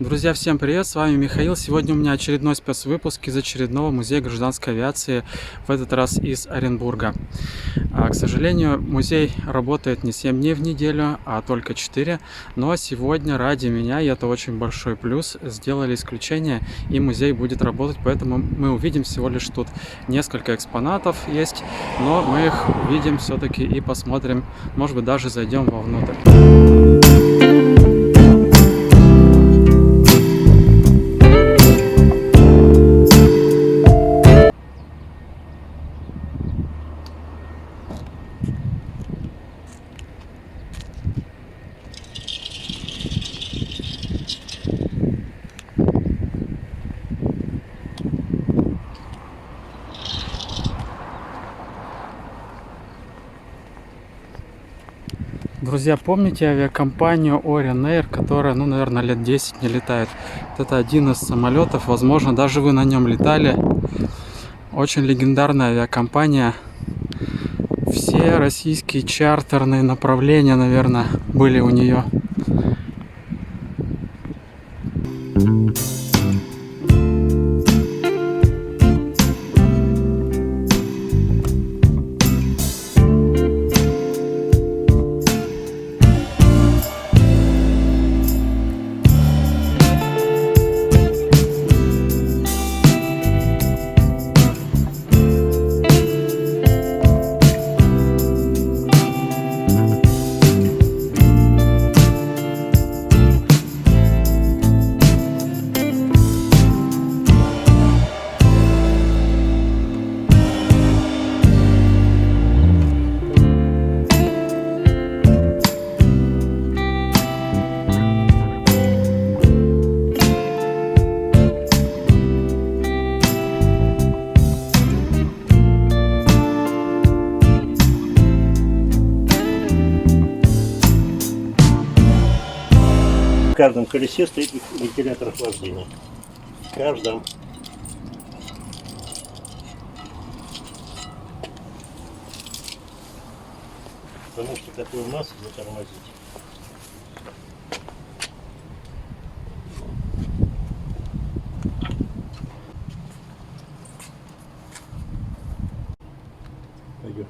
Друзья, всем привет, с вами Михаил. Сегодня у меня очередной спецвыпуск из очередного музея гражданской авиации, в этот раз из Оренбурга. К сожалению, музей работает не 7 дней в неделю, а только 4. Но сегодня ради меня, и это очень большой плюс, сделали исключение, и музей будет работать, поэтому мы увидим всего лишь тут несколько экспонатов есть, но мы их увидим все-таки и посмотрим, может быть, даже зайдем вовнутрь. Друзья, помните авиакомпанию Orion Air, которая, наверное, лет 10 не летает? Это один из самолетов, возможно, даже вы на нем летали. Очень легендарная авиакомпания. Все российские чартерные направления, наверное, были у нее. В каждом колесе стоит вентилятор охлаждения. В каждом. Потому что такую массу затормозить. Пойдем.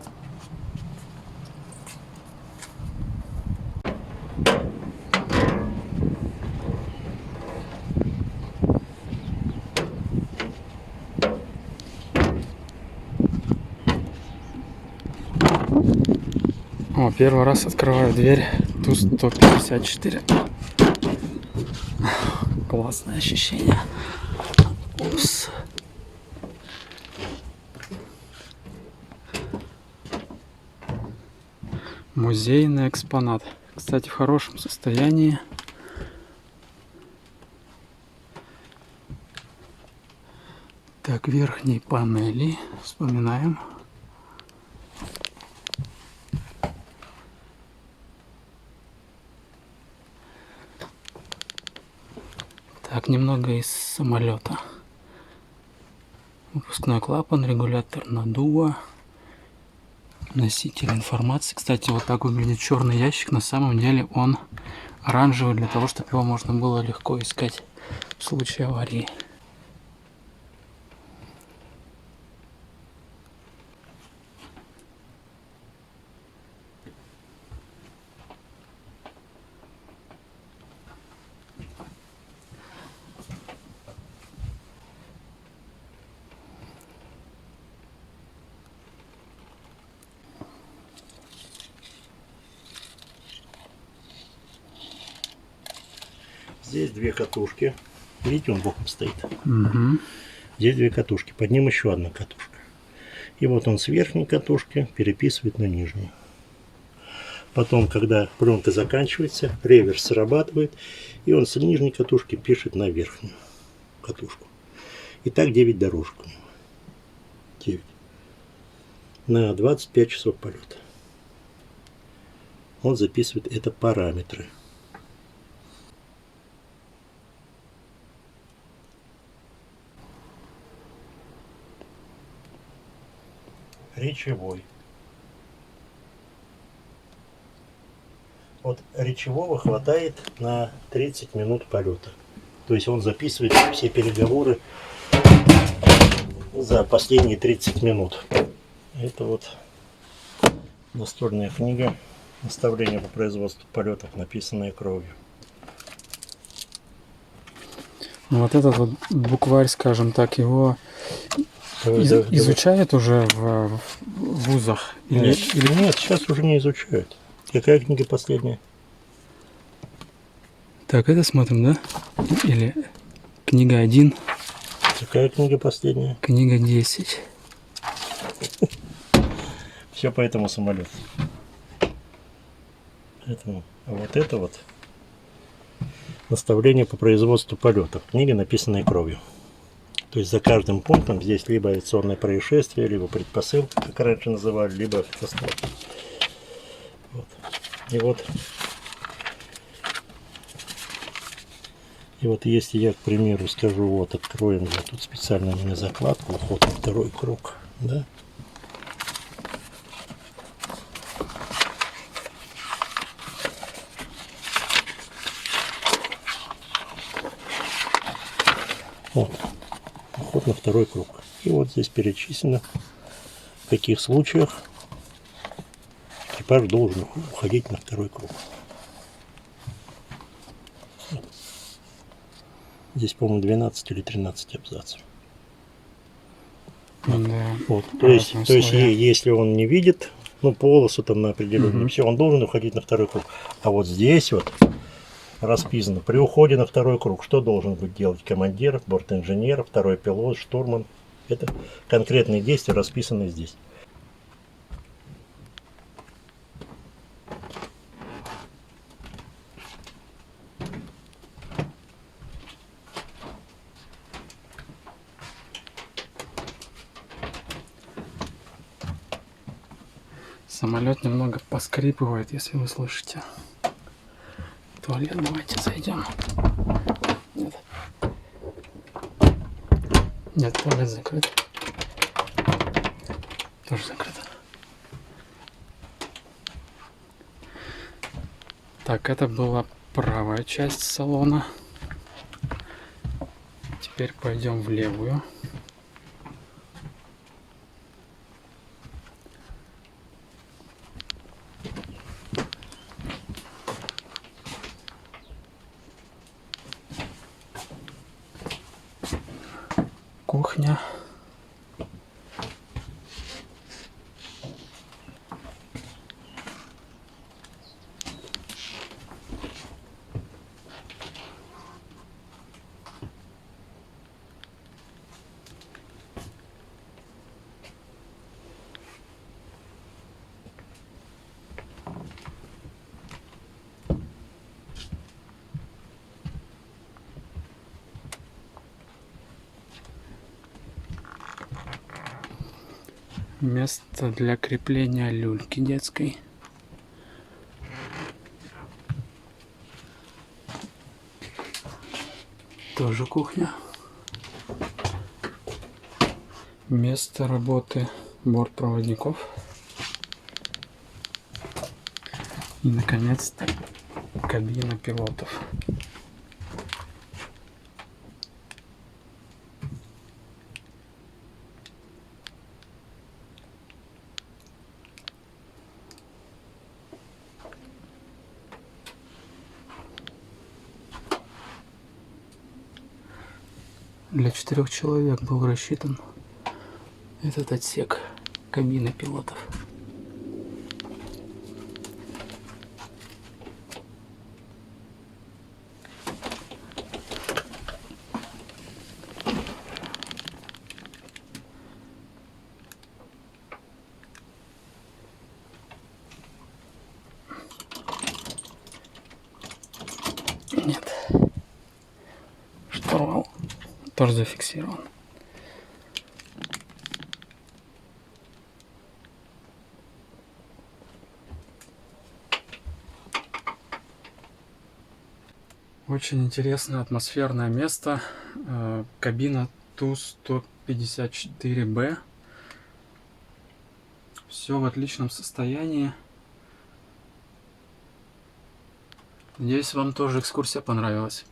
О, первый раз открываю дверь Ту-154. Классное ощущение. Упс. Музейный экспонат. Кстати, в хорошем состоянии. Так, верхние панели. Вспоминаем. Так, немного из самолета. Выпускной клапан, регулятор наддува, носитель информации. Кстати, вот так выглядит черный ящик. На самом деле он оранжевый, для того, чтобы его можно было легко искать в случае аварии. Здесь две катушки. Видите, он боком стоит. Угу. Здесь две катушки. Под ним еще одна катушка. И вот он с верхней катушки переписывает на нижнюю. Потом, когда пленка заканчивается, реверс срабатывает, и он с нижней катушки пишет на верхнюю катушку. И так 9 дорожек у него. 9. На 25 часов полета. Он записывает это параметры. Речевой. Вот речевого хватает на 30 минут полета. То есть он записывает все переговоры за последние 30 минут. Это вот настольная книга «Наставление по производству полетов», написанная кровью. Ну, вот этот вот букварь, скажем так, его изучают уже в вузах? Нет, сейчас уже не изучают. Какая книга последняя? Так, это смотрим, да? Или книга 1, Какая книга последняя? книга 10. Все по этому самолету. Поэтому, а вот это вот наставление по производству полетов. Книга, написанная кровью. То есть за каждым пунктом здесь либо авиационное происшествие, либо предпосылка, как раньше называли, либо катастрофа. Вот. И вот если я, к примеру, скажу, вот откроем, вот тут специально у меня закладку, вход на второй круг, да? Вот, вход на второй круг. И вот здесь перечислено, в каких случаях экипаж должен уходить на второй круг. Здесь, по-моему, 12 или 13 абзацев. Да. Вот. То есть, если он не видит, ну, полосу там на определенную, все, он должен уходить на второй круг. А вот здесь вот расписано, при уходе на второй круг, что должен быть делать командир, бортинженер, второй пилот, штурман. Это конкретные действия расписаны здесь. Самолет немного поскрипывает, если вы слышите. В туалет давайте зайдем. Нет. Нет, туалет закрыт. Тоже закрыто. Так, это была правая часть салона. Теперь пойдем в левую. Кухня. Место для крепления люльки детской. Тоже кухня. Место работы бортпроводников. И, наконец-то, кабина пилотов. Для 4 человек был рассчитан этот отсек кабины пилотов. Нет. Штурвал тоже зафиксирован. Очень интересное атмосферное место. Кабина Ту-154Б. Все в отличном состоянии. Надеюсь, вам тоже экскурсия понравилась.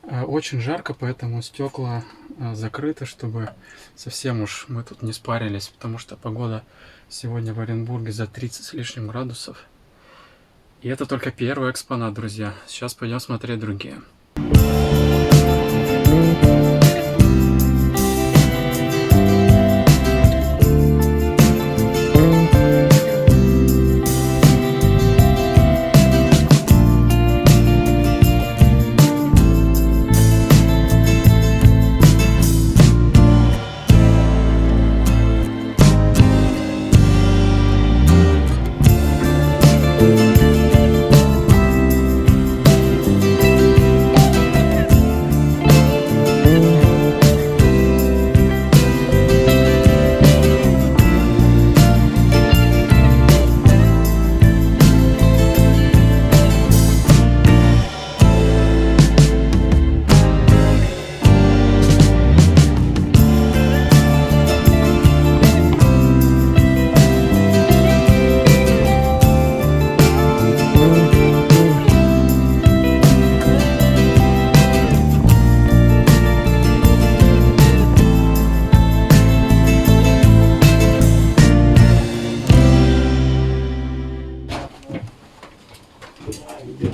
Очень жарко, поэтому стекла закрыты, чтобы совсем уж мы тут не спарились, потому что погода сегодня в Оренбурге за 30 с лишним градусов. И это только первый экспонат, друзья. Сейчас пойдем смотреть другие.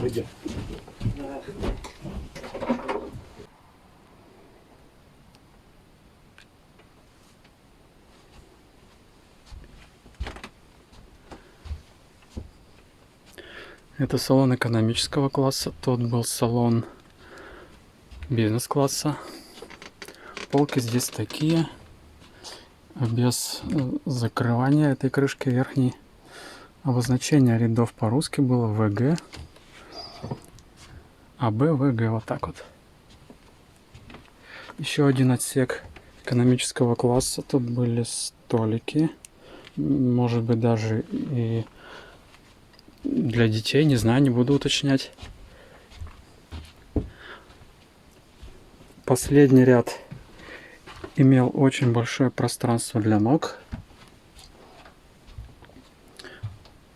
Идем. Это салон экономического класса, тот был салон бизнес-класса. Полки здесь такие, без закрывания этой крышки верхней. Обозначение рядов по-русски было ВГ, АБ, ВГ, вот так вот. Еще один отсек экономического класса, тут были столики, может быть даже и для детей, не знаю, не буду уточнять. Последний ряд имел очень большое пространство для ног.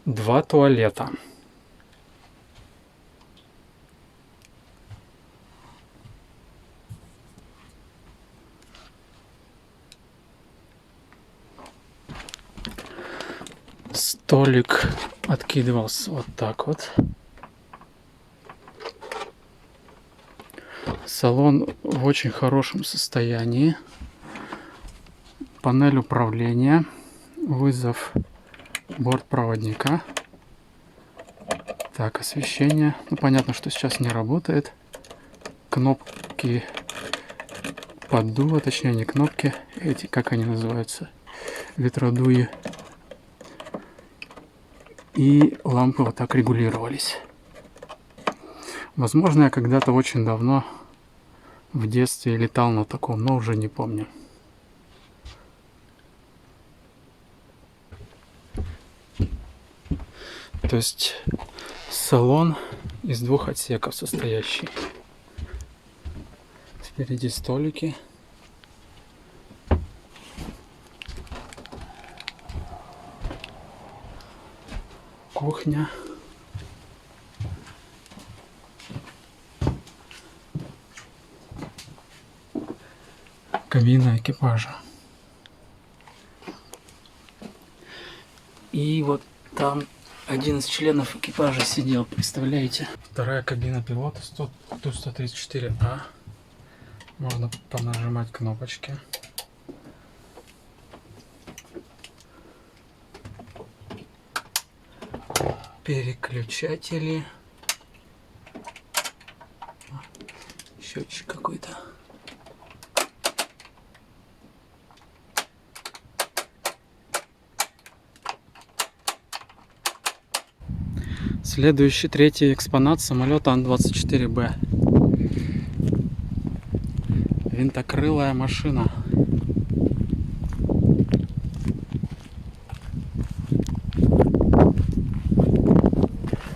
2 туалета. Столик откидывался вот так вот. Салон в очень хорошем состоянии. Панель управления. Вызов бортпроводника. Так, освещение. Ну, понятно, что сейчас не работает. Кнопки поддува, точнее не кнопки. Эти, как они называются? Ветродуи. И лампы вот так регулировались. Возможно, я когда-то очень давно в детстве летал на таком, но уже не помню. То есть салон из 2 отсеков состоящий. Впереди столики. Кухня. Кабина экипажа. И вот там один из членов экипажа сидел, представляете? Вторая кабина пилота, Ту-134А. Можно понажимать кнопочки. Переключатели. Счетчик какой-то. Следующий, третий экспонат самолета Ан-24Б. Винтокрылая машина.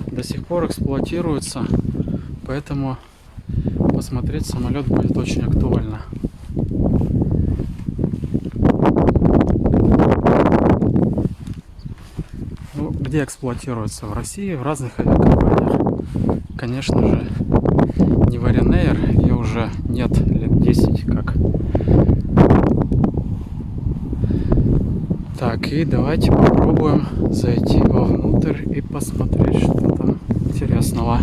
До сих пор эксплуатируется, поэтому посмотреть самолет будет очень актуально. Ну, где эксплуатируется? В России, в разных авиакомпаниях. Конечно же, не в Ryanair, ее уже нет лет 10 как. Так, и давайте попробуем зайти вовнутрь и посмотреть, что там интересного.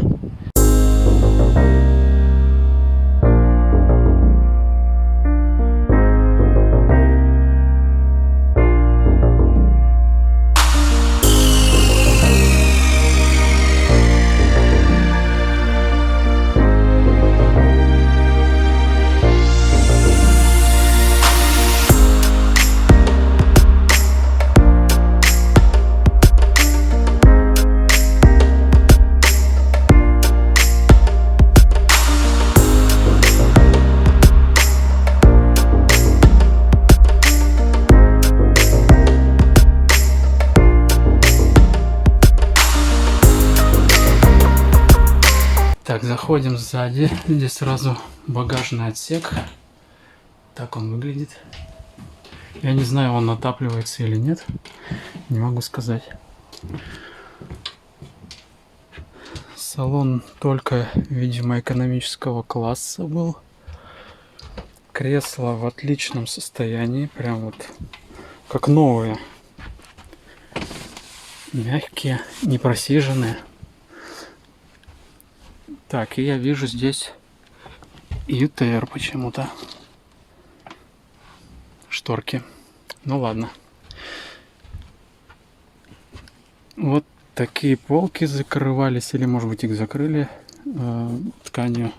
Так, заходим сзади. Здесь сразу багажный отсек. Так он выглядит. Я не знаю, он отапливается или нет. Не могу сказать. Салон только, видимо, экономического класса был. Кресла в отличном состоянии. Прям вот как новые. Мягкие, не просиженные. Так, и я вижу здесь ЮТР почему-то. Шторки. Ну ладно. Вот такие полки закрывались, или может быть их закрыли тканью.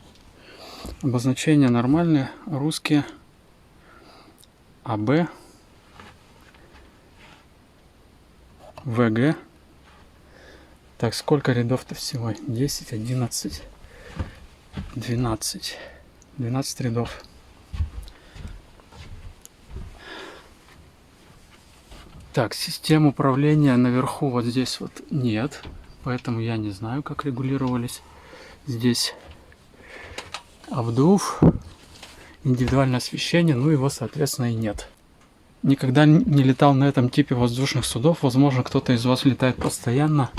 Обозначения нормальные, русские. АБ. ВГ. Так, сколько рядов-то всего? 10, 11, 12. 12 рядов. Так, систем управления наверху вот здесь вот нет. Поэтому я не знаю, как регулировались здесь обдув, индивидуальное освещение, ну его, соответственно, и нет. Никогда не летал на этом типе воздушных судов. Возможно, кто-то из вас летает постоянно,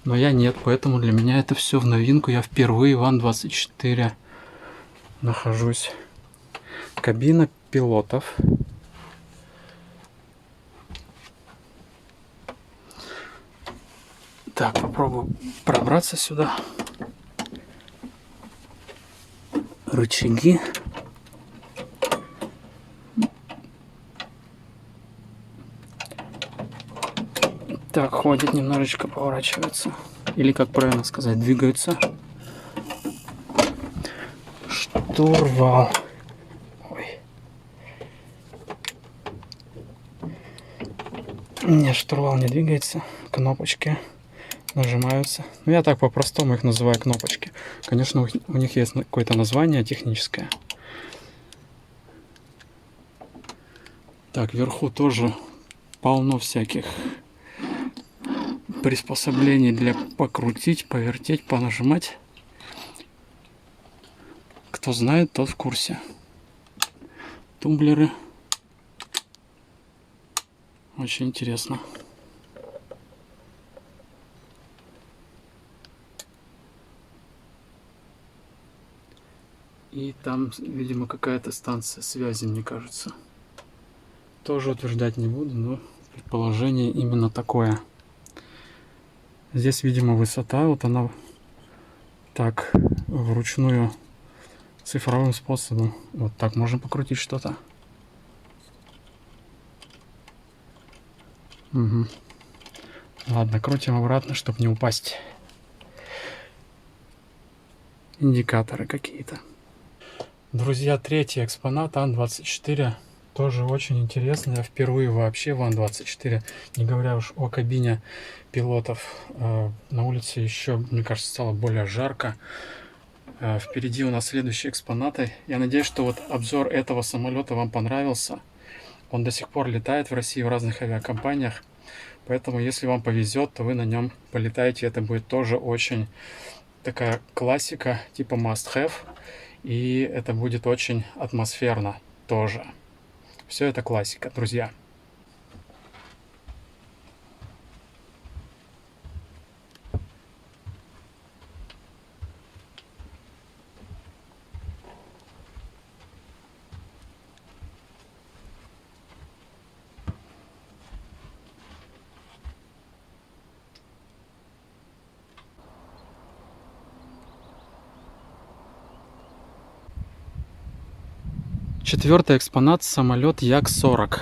но я нет. Поэтому для меня это все в новинку. Я впервые в Ан-24 нахожусь. Кабина пилотов. Так, попробую пробраться сюда. Рычаги. Так, ходит, немножечко поворачивается. Или, как правильно сказать, двигаются. Штурвал. Ой. Нет, штурвал не двигается. Кнопочки нажимаются. Ну, я так по-простому их называю кнопочки. Конечно, у них есть какое-то название техническое. Так, вверху тоже полно всяких приспособлений для покрутить, повертеть, понажимать. Кто знает, тот в курсе. Тумблеры. Очень интересно. И там, видимо, какая-то станция связи, мне кажется. Тоже утверждать не буду, но предположение именно такое. Здесь, видимо, высота, вот она так вручную цифровым способом. Вот так можно покрутить что-то. Угу. Ладно, крутим обратно, чтобы не упасть. Индикаторы какие-то. Друзья, третий экспонат Ан-24. Тоже очень интересно. Я впервые вообще в Ан-24, не говоря уж о кабине пилотов. На улице еще, мне кажется, стало более жарко. Впереди у нас следующие экспонаты. Я надеюсь, что вот обзор этого самолета вам понравился. Он до сих пор летает в России в разных авиакомпаниях. Поэтому, если вам повезет, то вы на нем полетаете. Это будет тоже очень такая классика, типа must-have. И это будет очень атмосферно тоже. Все это классика, друзья. 4-й экспонат — самолет Як-40.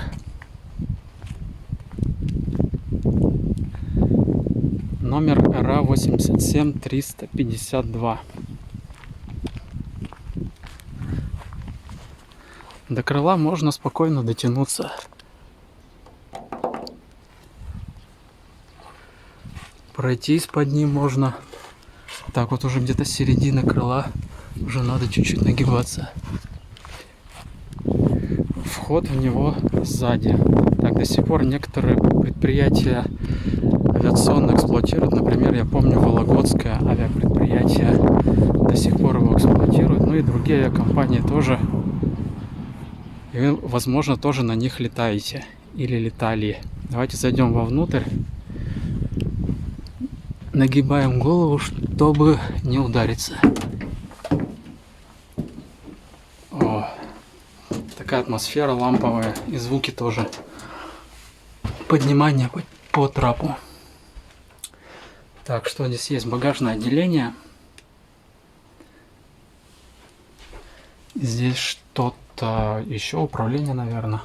Номер РА-87-352. До крыла можно спокойно дотянуться. Пройтись под ним можно. Так вот уже где-то середина крыла. Уже надо чуть-чуть нагибаться. Вход в него сзади. Так, до сих пор некоторые предприятия авиационно эксплуатируют. Например, я помню, Вологодское авиапредприятие до сих пор его эксплуатирует. Ну и другие авиакомпании тоже. И вы, возможно, тоже на них летаете. Или летали. Давайте зайдем вовнутрь. Нагибаем голову, чтобы не удариться. О, такая атмосфера ламповая. И звуки тоже. Поднимание по трапу. Так, что здесь есть? Багажное отделение. Здесь что-то еще, управление, наверное.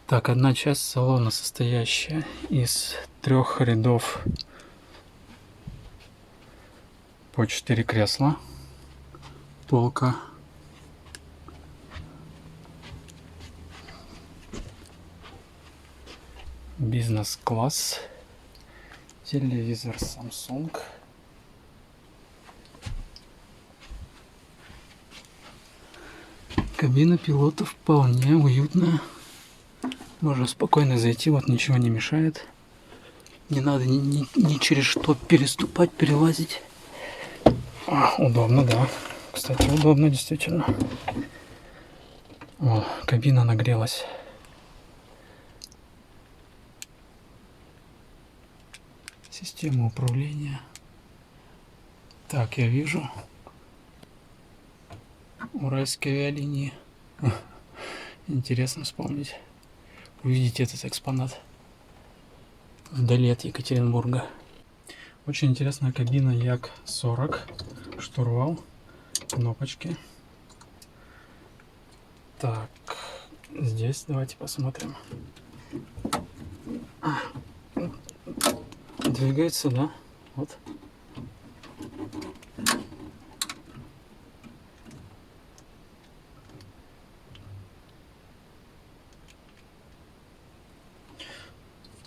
Так, одна часть салона, состоящая из 3 рядов по 4 кресла. Полка. Бизнес-класс. Телевизор Samsung. Кабина пилота вполне уютная. Можно спокойно зайти, вот ничего не мешает. Не надо ни через что переступать, перелазить. Удобно, да. Кстати, удобно действительно. О, кабина нагрелась. Система управления. Так, я вижу. Уральские авиалинии. Интересно вспомнить. Увидеть этот экспонат вдали от Екатеринбурга. Очень интересная кабина Як-40. Штурвал. Кнопочки. Так, здесь давайте посмотрим. Двигается, да? Вот.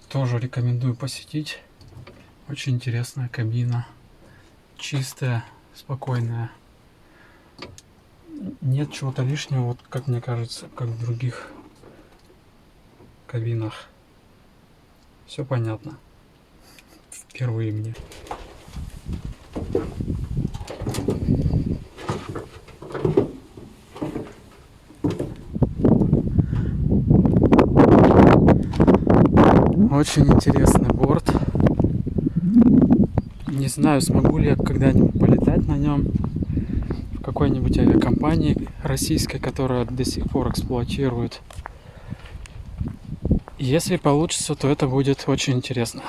Тоже рекомендую посетить. Очень интересная кабина. Чистая, спокойная. Нет чего-то лишнего, вот как мне кажется, как в других кабинах. Все понятно. Впервые мне. Очень интересный борт. Не знаю, смогу ли я когда-нибудь полетать на нем в какой-нибудь авиакомпании российской, которая до сих пор эксплуатирует. Если получится, то это будет очень интересно.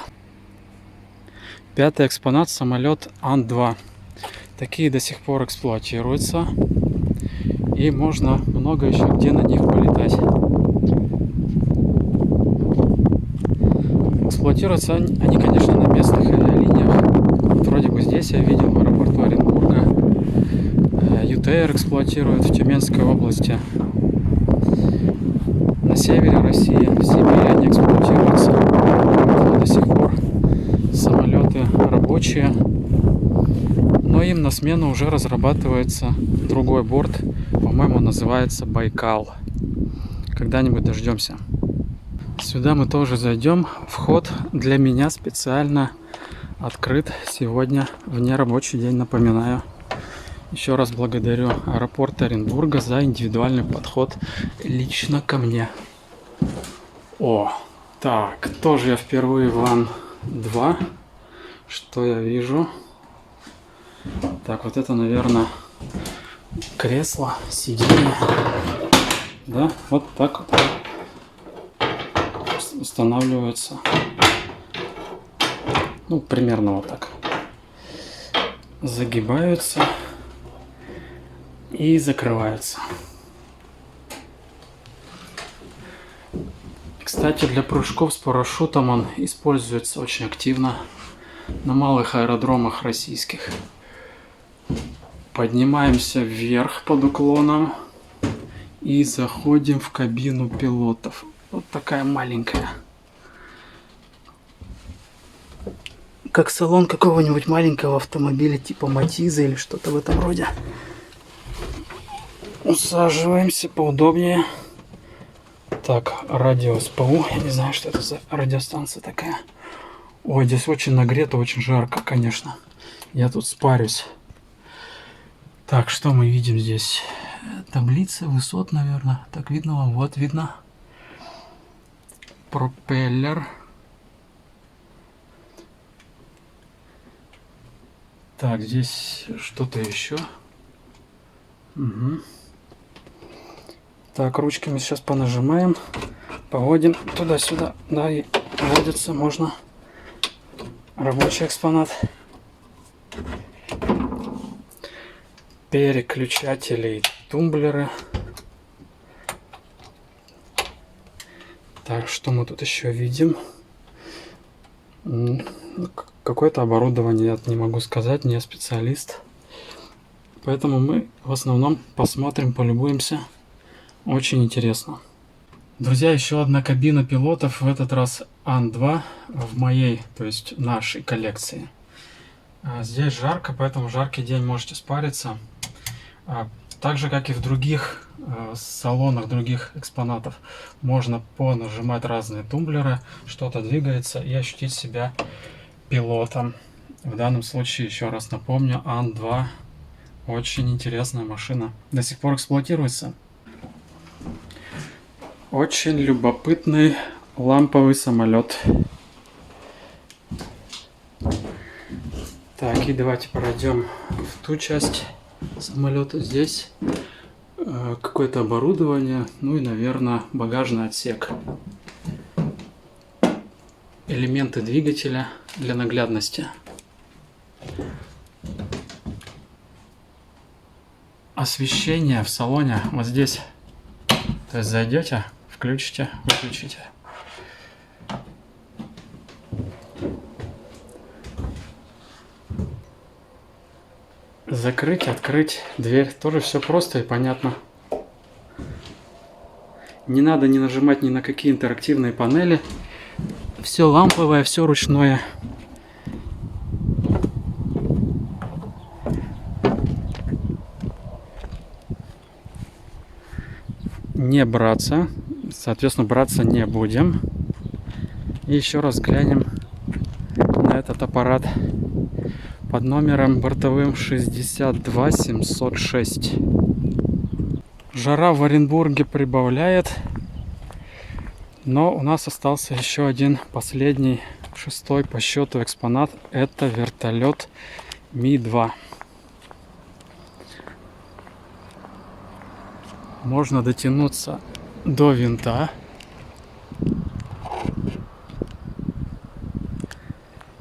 5-й экспонат — самолет Ан-2. Такие до сих пор эксплуатируются. И можно много еще где на них полетать. Эксплуатируются они, конечно, на местных авиалиниях. Вот вроде бы здесь я видел в аэропорту Оренбурга. ЮТР эксплуатируют в Тюменской области. На севере России, в Сибири они эксплуатируются до сих пор. Самолеты рабочие. Но им на смену уже разрабатывается другой борт. По-моему, называется Байкал. Когда-нибудь дождемся. Сюда мы тоже зайдем. Вход для меня специально открыт сегодня в нерабочий день, напоминаю. Еще раз благодарю аэропорт Оренбурга за индивидуальный подход лично ко мне. О, так, тоже я впервые в Ан-2. Что я вижу? Так, вот это, наверное, кресло, сиденье. Да, вот так вот устанавливается. Ну, примерно вот так. Загибаются. и закрываются. Кстати, для прыжков с парашютом он используется очень активно на малых аэродромах российских. Поднимаемся вверх под уклоном и заходим в кабину пилотов. Вот такая маленькая. Как салон какого-нибудь маленького автомобиля типа Матиза или что-то в этом роде. Усаживаемся поудобнее. Так, радио СПУ. Я не знаю, что это за радиостанция такая. Ой, здесь очень нагрето, очень жарко, конечно. Я тут спарюсь. Так, что мы видим здесь? Таблица высот, наверное. Так, видно вам? Вот, видно. Пропеллер. Так, здесь что-то еще. Угу. Так, ручками сейчас понажимаем. Поводим туда-сюда. Да, и водится можно. Рабочий экспонат. Переключатели и тумблеры. Так, что мы тут еще видим? Какое-то оборудование, я не могу сказать, не специалист. Поэтому мы в основном посмотрим, полюбуемся. Очень интересно. Друзья, еще одна кабина пилотов, в этот раз Ан-2 в моей, то есть нашей коллекции. Здесь жарко, поэтому в жаркий день можете спариться. Так же, как и в других салонах, других экспонатов, можно понажимать разные тумблеры, что-то двигается и ощутить себя пилотом. В данном случае, еще раз напомню, Ан-2 очень интересная машина. До сих пор эксплуатируется. Очень любопытный ламповый самолет. Так, и давайте пройдем в ту часть самолета. Здесь какое-то оборудование, ну и, наверное, багажный отсек. Элементы двигателя для наглядности. Освещение в салоне вот здесь. То есть зайдете, включите, выключите. Закрыть, открыть дверь. Тоже все просто и понятно. Не надо не нажимать ни на какие интерактивные панели. Все ламповое, все ручное. Не браться. Соответственно, браться не будем. И еще раз глянем на этот аппарат под номером бортовым 62706. Жара в Оренбурге прибавляет, но у нас остался еще один последний, шестой по счету экспонат. Это вертолет Ми-2. Можно дотянуться до винта.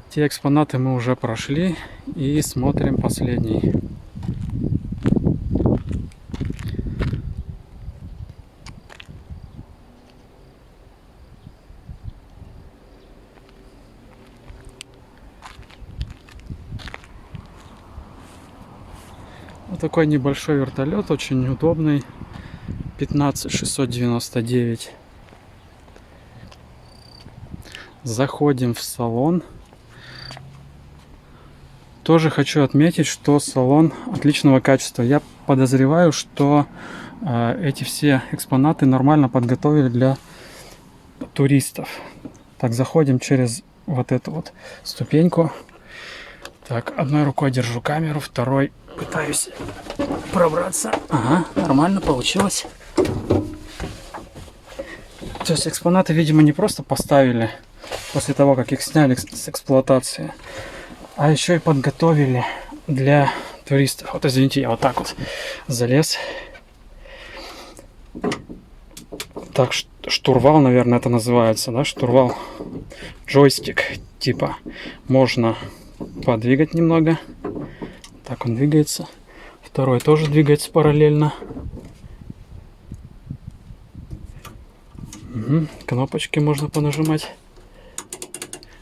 Те экспонаты мы уже прошли и смотрим последний. Вот такой небольшой вертолет, очень удобный. 15699. Заходим в салон. Тоже хочу отметить, что салон отличного качества. Я подозреваю, что эти все экспонаты нормально подготовили для туристов. Так, заходим через вот эту вот ступеньку. Так, одной рукой держу камеру, второй пытаюсь пробраться. Ага, нормально получилось. То есть экспонаты, видимо, не просто поставили после того, как их сняли с эксплуатации, а еще и подготовили для туристов. Вот, извините, я вот так вот залез. Так, штурвал, наверное, это называется, да, штурвал. Джойстик, типа, можно подвигать немного. Так он двигается. Второй тоже двигается параллельно. Угу. Кнопочки можно понажимать.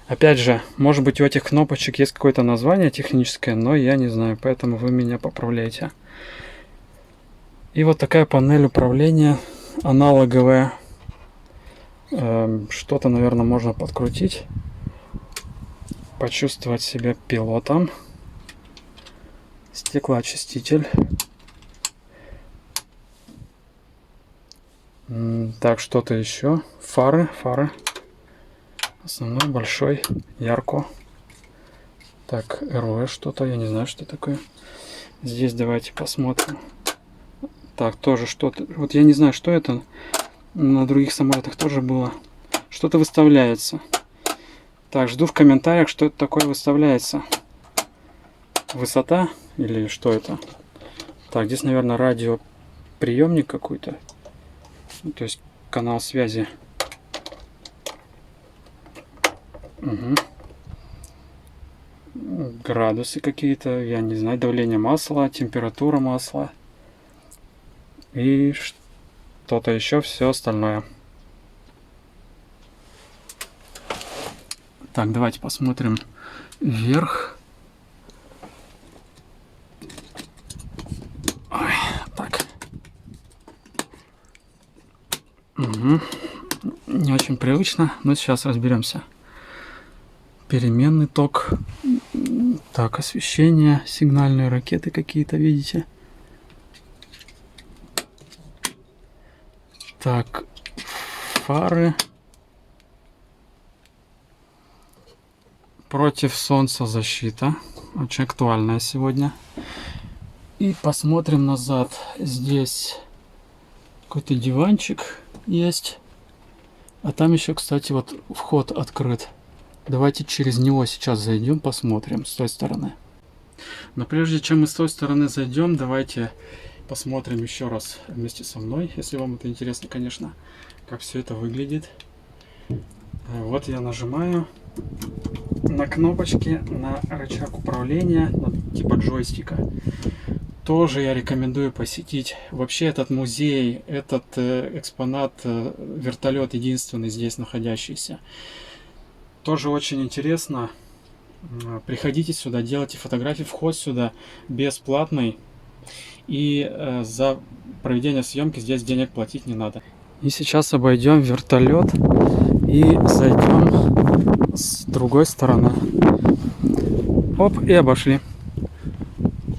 Опять же, может быть, у этих кнопочек есть какое-то название техническое, но я не знаю, поэтому вы меня поправляете. И вот такая панель управления аналоговая. Что-то, наверное, можно подкрутить. Почувствовать себя пилотом. Стеклоочиститель. Так, что-то еще. Фары. Основной, большой, ярко. Так, РВ что-то, я не знаю, что такое. Здесь давайте посмотрим. Так, тоже что-то. Вот я не знаю, что это. На других самолетах тоже было. Что-то выставляется. Так, жду в комментариях, что это такое выставляется. Высота или что это? Так, здесь, наверное, радиоприемник какой-то. То есть канал связи. Угу. Градусы какие-то, я не знаю, давление масла, температура масла и что-то еще, все остальное. Так, давайте посмотрим вверх. Ой, так. Угу. Не очень привычно, но сейчас разберемся. Переменный ток. Так, освещение, сигнальные ракеты какие-то, видите? Так, фары. Против солнца защита. Очень актуальная сегодня. И посмотрим назад. Здесь какой-то диванчик есть. А там еще, кстати, вот вход открыт. Давайте через него сейчас зайдем, посмотрим с той стороны. Но прежде чем мы с той стороны зайдем, давайте посмотрим еще раз вместе со мной, если вам это интересно, конечно, как все это выглядит. Вот я нажимаю на кнопочки, на рычаг управления, типа джойстика. Тоже я рекомендую посетить. Вообще этот музей, этот экспонат, вертолет единственный здесь находящийся. Тоже очень интересно. Приходите сюда, делайте фотографии. Вход сюда бесплатный. И за проведение съемки здесь денег платить не надо. И сейчас обойдем вертолет и зайдем с другой стороны. Оп, и обошли.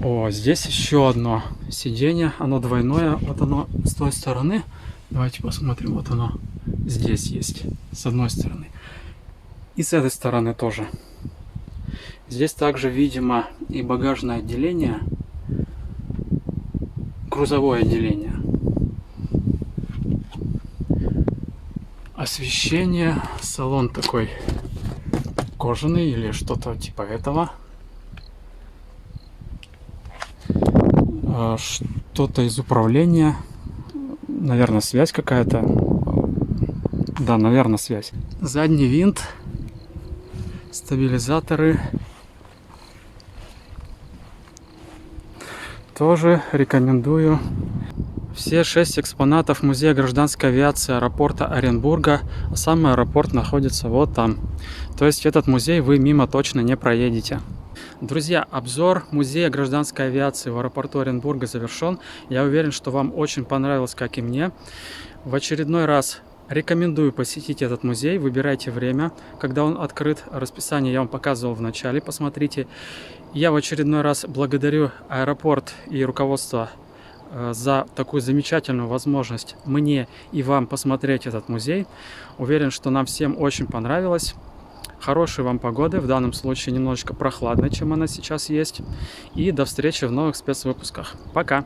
О, здесь еще одно сиденье. Оно двойное. Вот оно с той стороны. Давайте посмотрим. Вот оно здесь есть. С одной стороны. И с этой стороны тоже. Здесь также, видимо, и багажное отделение, грузовое отделение. Освещение, салон такой кожаный или что-то типа этого. Что-то из управления. Наверное, связь какая-то. Да, наверное, связь. Задний винт. Стабилизаторы. Тоже рекомендую. Все 6 экспонатов Музея гражданской авиации аэропорта Оренбурга. А сам аэропорт находится вот там. То есть этот музей вы мимо точно не проедете. Друзья, обзор Музея гражданской авиации в аэропорту Оренбурга завершен. Я уверен, что вам очень понравилось, как и мне. В очередной раз рекомендую посетить этот музей. Выбирайте время, когда он открыт. Расписание я вам показывал в начале. Посмотрите. Я в очередной раз благодарю аэропорт и руководство за такую замечательную возможность мне и вам посмотреть этот музей. Уверен, что нам всем очень понравилось. Хорошей вам погоды, в данном случае немножечко прохладной, чем она сейчас есть. И до встречи в новых спецвыпусках. Пока!